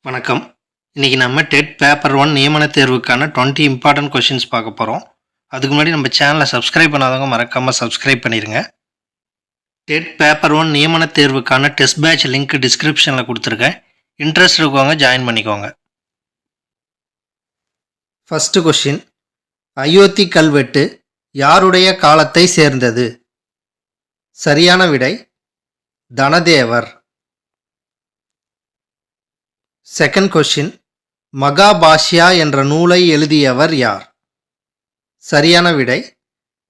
வணக்கம். இன்றைக்கி நம்ம டெட் பேப்பர் 1 நியமன தேர்வுக்கான 20 இம்பார்ட்டன்ட் கொஷின்ஸ் பார்க்க போகிறோம். அதுக்கு முன்னாடி நம்ம சேனலை சப்ஸ்கிரைப் பண்ணாதவங்க மறக்காமல் சப்ஸ்கிரைப் பண்ணிடுங்க. டெட் பேப்பர் 1 நியமன தேர்வுக்கான டெஸ்ட் பேட்ச் லிங்க் டிஸ்கிரிப்ஷனில் கொடுத்துருக்கேன். இன்ட்ரெஸ்ட் இருக்கவங்க ஜாயின் பண்ணிக்கோங்க. ஃபஸ்ட்டு கொஷின், அயோத்தி கல்வெட்டு யாருடைய காலத்தை சேர்ந்தது? சரியான விடை தனதேவர். செகண்ட் கொஷின், மகாபாஷ்யா என்ற நூலை எழுதியவர் யார்? சரியான விடை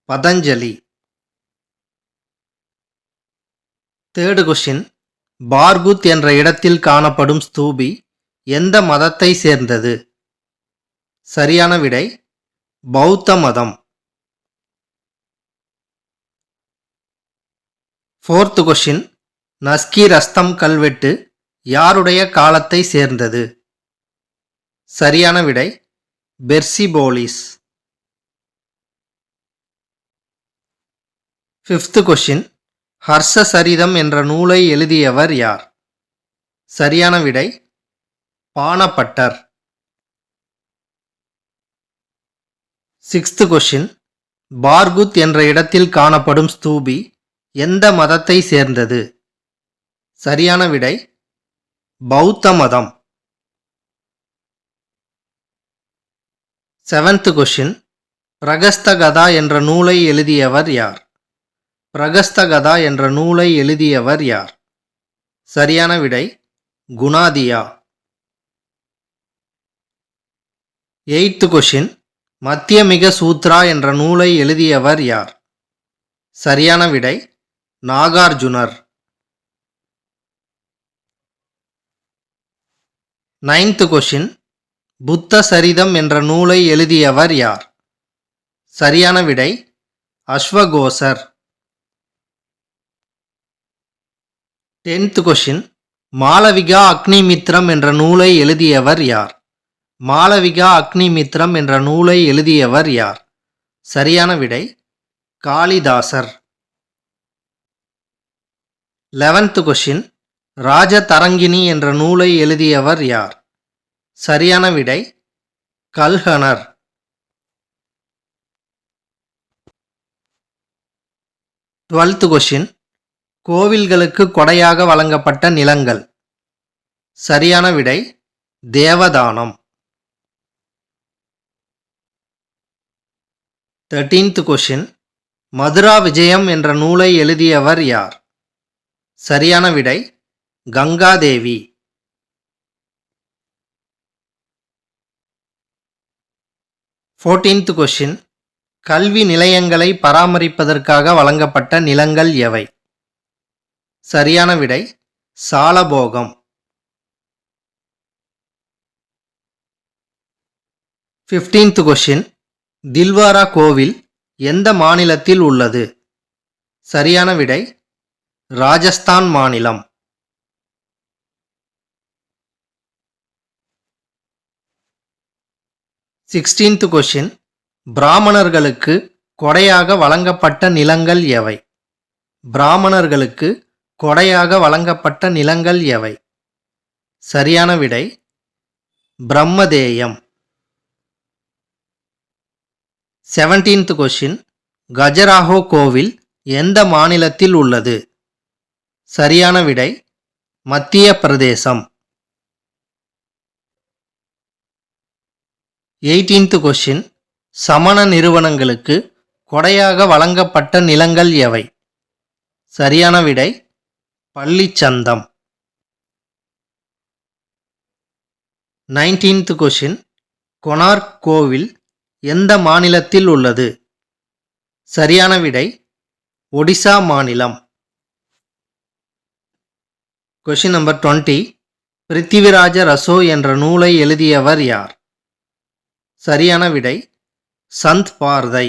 பதஞ்சலி. தேர்டு கொஷின், பார்குத் என்ற இடத்தில் காணப்படும் ஸ்தூபி எந்த மதத்தை சேர்ந்தது? சரியான விடை பௌத்த மதம். ஃபோர்த் கொஷின், நஸ்கி ரஸ்தம் கல்வெட்டு யாருடைய காலத்தை சேர்ந்தது? சரியான விடை பெர்சிபோலிஸ். ஃபிஃப்த் கொஷின், ஹர்ஷ சரிதம் என்ற நூலை எழுதியவர் யார்? சரியான விடை பாணப்பட்டர். சிக்ஸ்த் கொஷின், பார்குத் என்ற இடத்தில் காணப்படும் ஸ்தூபி எந்த மதத்தை சேர்ந்தது? சரியான விடை பௌத்த மதம். செவன்த் கொஷின், பிரகஸ்தகதா என்ற நூலை எழுதியவர் யார்? பிரகஸ்தகதா என்ற நூலை எழுதியவர் யார்? சரியான விடை குணாதியா. எய்த் கொஷின், மத்தியமிக சூத்ரா என்ற நூலை எழுதியவர் யார்? சரியான விடை நாகார்ஜுனர். நைன்த் கொஷின், புத்த சரிதம் என்ற நூலை எழுதியவர் யார்? சரியான விடை அஸ்வகோசர். டென்த் கொஷின், மாளவிகா அக்னிமித்ரம் என்ற நூலை எழுதியவர் யார்? மாளவிகா அக்னிமித்ரம் என்ற நூலை எழுதியவர் யார்? சரியான விடை காளிதாசர். 11th கொஷின், ராஜதரங்கிணி என்ற நூலை எழுதியவர் யார்? சரியான விடை கல்ஹனர். 12th கொஷின், கோவில்களுக்கு கொடையாக வழங்கப்பட்ட நிலங்கள். சரியான விடை தேவதானம். 13th கொஷின், மதுரா விஜயம் என்ற நூலை எழுதியவர் யார்? சரியான விடை கங்காதேவி. 14th கொஷின், கல்வி நிலையங்களை பராமரிப்பதற்காக வழங்கப்பட்ட நிலங்கள் எவை? சரியான விடை சாலபோகம். 15th கொஷின், தில்வாரா கோவில் எந்த மாநிலத்தில் உள்ளது? சரியான விடை ராஜஸ்தான் மாநிலம். 16th கொஷின், பிராமணர்களுக்கு கொடையாக வழங்கப்பட்ட நிலங்கள் எவை? பிராமணர்களுக்கு கொடையாக வழங்கப்பட்ட நிலங்கள் எவை? சரியான விடை பிரம்மதேயம். 17th கொஷின், கஜராஹோ கோவில் எந்த மாநிலத்தில் உள்ளது? சரியான விடை மத்திய பிரதேசம். 18th கொஷின், சமண நிறுவனங்களுக்கு கொடையாக வழங்கப்பட்ட நிலங்கள் எவை? சரியான விடை பள்ளிச்சந்தம். 19th கொஷின், கொனார்க் கோவில் எந்த மாநிலத்தில் உள்ளது? சரியான விடை ஒடிசா மாநிலம். கொஷின் நம்பர் 20, பிருத்திவிராஜ ரசோ என்ற நூலை எழுதியவர் யார்? சரியான விடை சந்த் பார்தை.